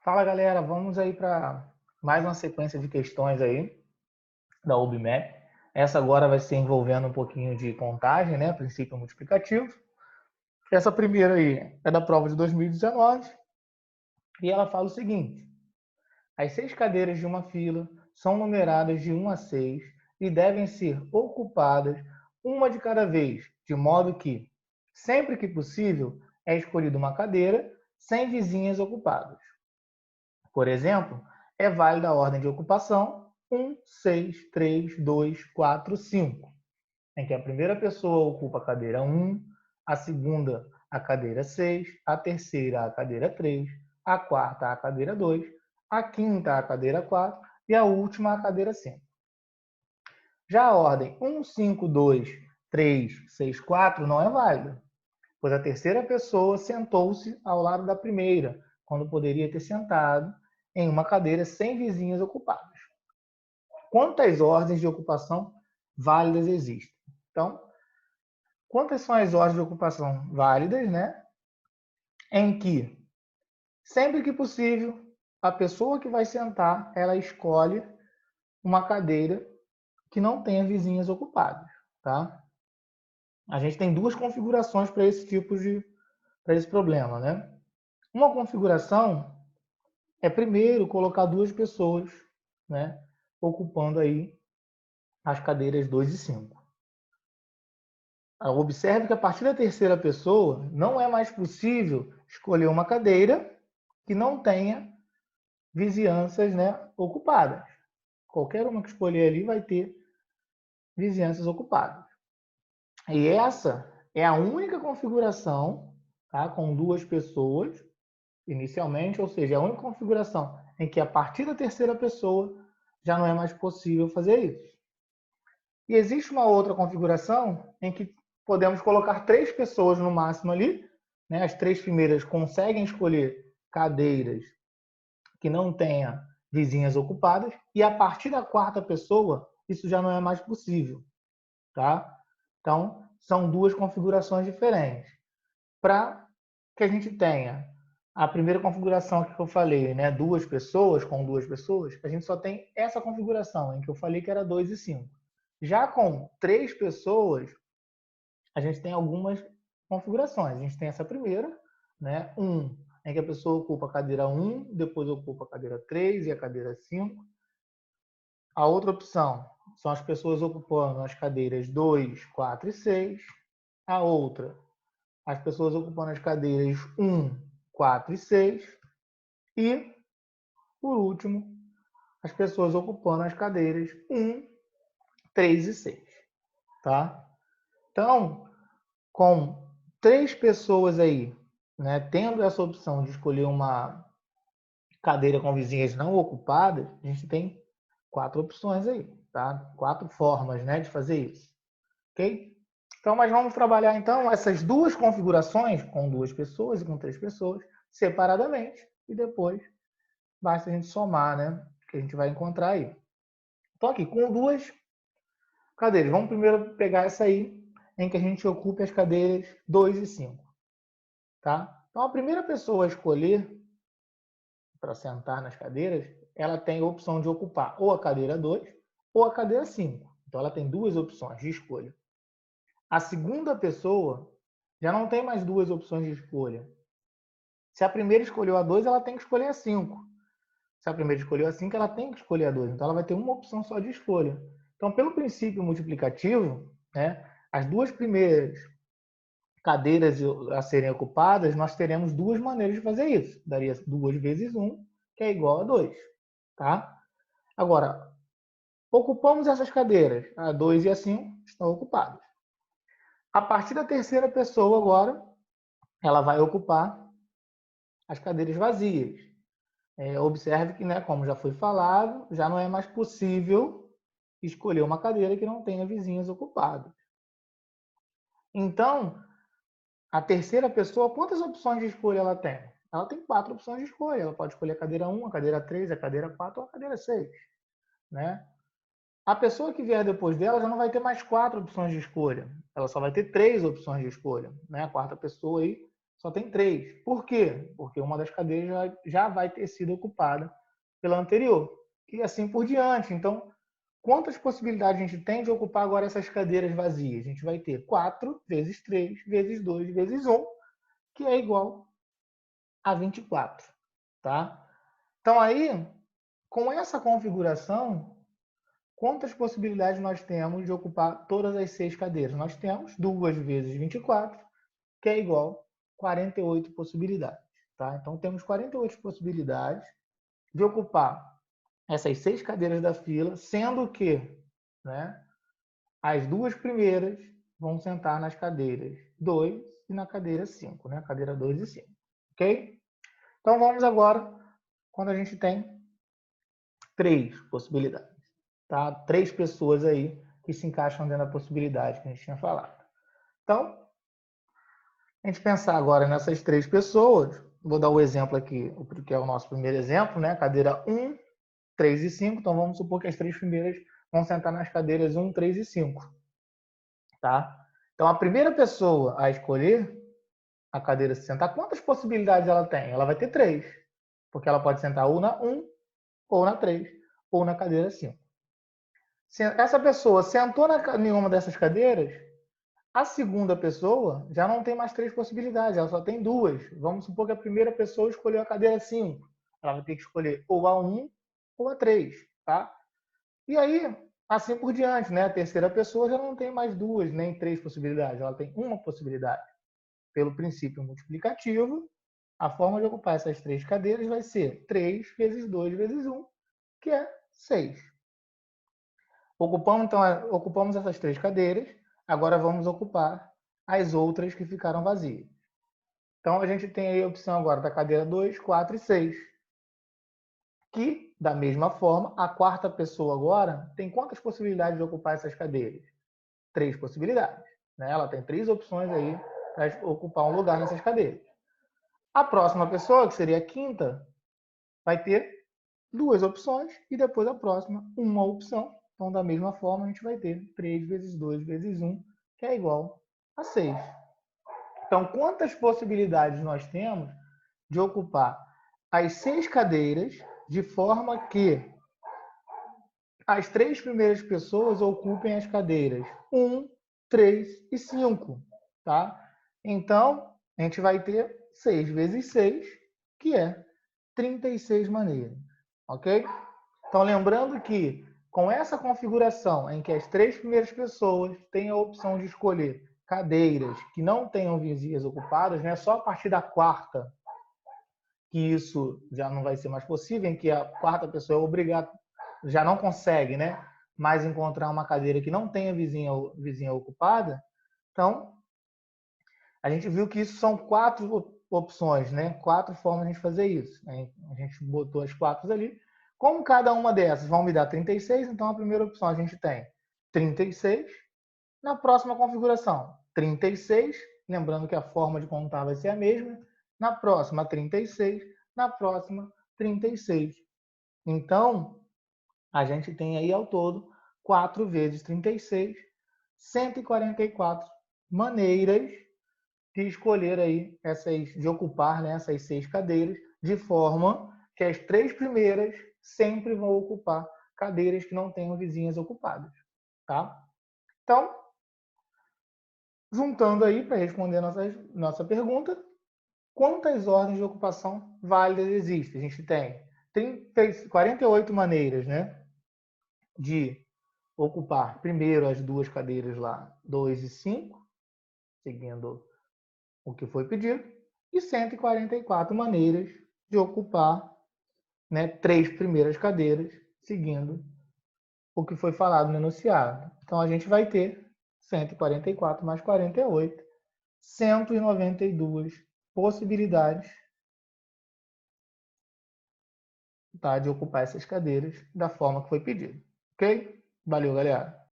Fala galera, vamos aí para mais uma sequência de questões aí da UBMAP. Essa agora vai ser envolvendo um pouquinho de contagem, né? Princípio multiplicativo. Essa primeira aí é da prova de 2019 e ela fala o seguinte: as 6 cadeiras de uma fila são numeradas de 1 a 6 e devem ser ocupadas uma de cada vez, de modo que, sempre que possível, é escolhida uma cadeira sem vizinhas ocupadas. Por exemplo, é válida a ordem de ocupação 1, 6, 3, 2, 4, 5, em que a primeira pessoa ocupa a cadeira 1, a segunda a cadeira 6, a terceira a cadeira 3, a quarta a cadeira 2, a quinta a cadeira 4 e a última a cadeira 5. Já a ordem 1, 5, 2, 3, 6, 4 não é válida, pois a terceira pessoa sentou-se ao lado da primeira, quando poderia ter sentado em uma cadeira sem vizinhas ocupadas. Quantas ordens de ocupação válidas existem? Então, quantas são as ordens de ocupação válidas, né? Em que, sempre que possível, a pessoa que vai sentar, ela escolhe uma cadeira que não tenha vizinhas ocupadas, tá? A gente tem duas configurações para esse tipo de, para esse problema, né? Uma configuração é primeiro colocar duas pessoas, né, ocupando aí as cadeiras 2 e 5. Observe que a partir da terceira pessoa não é mais possível escolher uma cadeira que não tenha vizinhanças, né, ocupadas. Qualquer uma que escolher ali vai ter vizinhanças ocupadas. E essa é a única configuração, tá, com duas pessoas inicialmente, ou seja, a única configuração em que a partir da terceira pessoa já não é mais possível fazer isso. E existe uma outra configuração em que podemos colocar 3 pessoas no máximo ali, né? As 3 primeiras conseguem escolher cadeiras que não tenha vizinhas ocupadas e a partir da quarta pessoa isso já não é mais possível, tá? Então, são duas configurações diferentes. Para que a gente tenha a primeira configuração que eu falei, né, duas pessoas, com duas pessoas, a gente só tem essa configuração, em que eu falei que era 2 e 5. Já com 3 pessoas, a gente tem algumas configurações. A gente tem essa primeira, né, 1, em que a pessoa ocupa a cadeira 1, depois ocupa a cadeira 3 e a cadeira 5. A outra opção são as pessoas ocupando as cadeiras 2, 4 e 6. A outra, as pessoas ocupando as cadeiras 1, 4 e 6. E, por último, as pessoas ocupando as cadeiras 1, 3 e 6. Tá? Então, com 3 pessoas aí, né, tendo essa opção de escolher uma cadeira com vizinhas não ocupadas, a gente tem 4 opções aí, tá? 4 formas, né, de fazer isso. Ok? Então, mas vamos trabalhar então essas duas configurações com 2 pessoas e com 3 pessoas separadamente e depois basta a gente somar, né, que a gente vai encontrar aí. Então aqui com 2 cadeiras, vamos primeiro pegar essa aí em que a gente ocupe as cadeiras 2 e 5, tá? Então a primeira pessoa a escolher para sentar nas cadeiras, ela tem a opção de ocupar ou a cadeira 2 ou a cadeira 5. Então ela tem duas opções de escolha. A segunda pessoa já não tem mais duas opções de escolha. Se a primeira escolheu a 2, ela tem que escolher a 5. Se a primeira escolheu a 5, ela tem que escolher a 2. Então ela vai ter uma opção só de escolha. Então, pelo princípio multiplicativo, né, as duas primeiras cadeiras a serem ocupadas, nós teremos duas maneiras de fazer isso. Daria 2 vezes 1, que é igual a 2. Tá? Agora, ocupamos essas cadeiras. A 2 e a 5 estão ocupadas. A partir da terceira pessoa agora, ela vai ocupar as cadeiras vazias. Observe que, né, como já foi falado, já não é mais possível escolher uma cadeira que não tenha vizinhos ocupados. Então, a terceira pessoa, quantas opções de escolha ela tem? Ela tem 4 opções de escolha. Ela pode escolher a cadeira 1, a cadeira 3, a cadeira 4 ou a cadeira 6. Né? A pessoa que vier depois dela já não vai ter mais 4 opções de escolha. Ela só vai ter 3 opções de escolha. Né? A quarta pessoa aí só tem 3. Por quê? Porque uma das cadeiras já vai ter sido ocupada pela anterior. E assim por diante. Então, quantas possibilidades a gente tem de ocupar agora essas cadeiras vazias? A gente vai ter 4 vezes 3 vezes 2 vezes 1, que é igual a 24. Tá? Então, aí, com essa configuração, quantas possibilidades nós temos de ocupar todas as 6 cadeiras? Nós temos 2 vezes 24, que é igual a 48 possibilidades. Tá? Então, temos 48 possibilidades de ocupar essas 6 cadeiras da fila, sendo que, né, as 2 primeiras vão sentar nas cadeiras 2 e na cadeira 5, né? Cadeira 2 e 5. Ok? Então, vamos agora, quando a gente tem 3 possibilidades. Tá? 3 pessoas aí que se encaixam dentro da possibilidade que a gente tinha falado. Então, a gente pensar agora nessas 3 pessoas, vou dar o exemplo aqui, que é o nosso primeiro exemplo, né? Cadeira 1, 3 e 5. Então, vamos supor que as 3 primeiras vão sentar nas cadeiras 1, 3 e 5. Tá? Então, a primeira pessoa a escolher a cadeira se sentar, quantas possibilidades ela tem? Ela vai ter 3. Porque ela pode sentar ou na 1, ou na 3, ou na cadeira 5. Se essa pessoa sentou em uma dessas cadeiras, a segunda pessoa já não tem mais 3 possibilidades, ela só tem 2. Vamos supor que a primeira pessoa escolheu a cadeira 5. Ela vai ter que escolher ou a 1 ou a 3. Tá? E aí, assim por diante, né? A terceira pessoa já não tem mais 2 nem 3 possibilidades, ela tem uma possibilidade. Pelo princípio multiplicativo, a forma de ocupar essas 3 cadeiras vai ser 3 vezes 2 vezes 1, que é 6. Ocupamos essas 3 cadeiras, agora vamos ocupar as outras que ficaram vazias. Então, a gente tem aí a opção agora da cadeira 2, 4 e 6. Que, da mesma forma, a quarta pessoa agora tem quantas possibilidades de ocupar essas cadeiras? 3 possibilidades. Né? Ela tem 3 opções aí para ocupar um lugar nessas cadeiras. A próxima pessoa, que seria a quinta, vai ter 2 opções e depois a próxima, uma opção. Então, da mesma forma, a gente vai ter 3 vezes 2 vezes 1, que é igual a 6. Então, quantas possibilidades nós temos de ocupar as 6 cadeiras de forma que as 3 primeiras pessoas ocupem as cadeiras 1, 3 e 5. Tá? Então, a gente vai ter 6 vezes 6, que é 36 maneiras. Ok? Então, lembrando que com essa configuração em que as 3 primeiras pessoas têm a opção de escolher cadeiras que não tenham vizinhas ocupadas, né? Só a partir da quarta que isso já não vai ser mais possível, em que a quarta pessoa é obrigada, já não consegue, né? Mais encontrar uma cadeira que não tenha vizinha ocupada. Então, a gente viu que isso são 4 opções, né? 4 formas de a gente fazer isso. A gente botou as 4 ali. Como cada uma dessas vão me dar 36, então a primeira opção a gente tem 36. Na próxima configuração, 36. Lembrando que a forma de contar vai ser a mesma. Na próxima, 36. Na próxima, 36. Então, a gente tem aí ao todo 4 vezes 36, 144 maneiras de escolher aí de ocupar, né, essas 6 cadeiras, de forma que as 3 primeiras sempre vão ocupar cadeiras que não tenham vizinhas ocupadas, tá? Então, juntando aí para responder nossa pergunta, quantas ordens de ocupação válidas existem? A gente tem 48 maneiras, né, de ocupar primeiro as 2 cadeiras lá, 2 e 5, seguindo o que foi pedido, e 144 maneiras de ocupar, né, 3 primeiras cadeiras, seguindo o que foi falado no enunciado. Então, a gente vai ter 144 mais 48, 192 possibilidades, tá, de ocupar essas cadeiras da forma que foi pedido. Ok? Valeu, galera!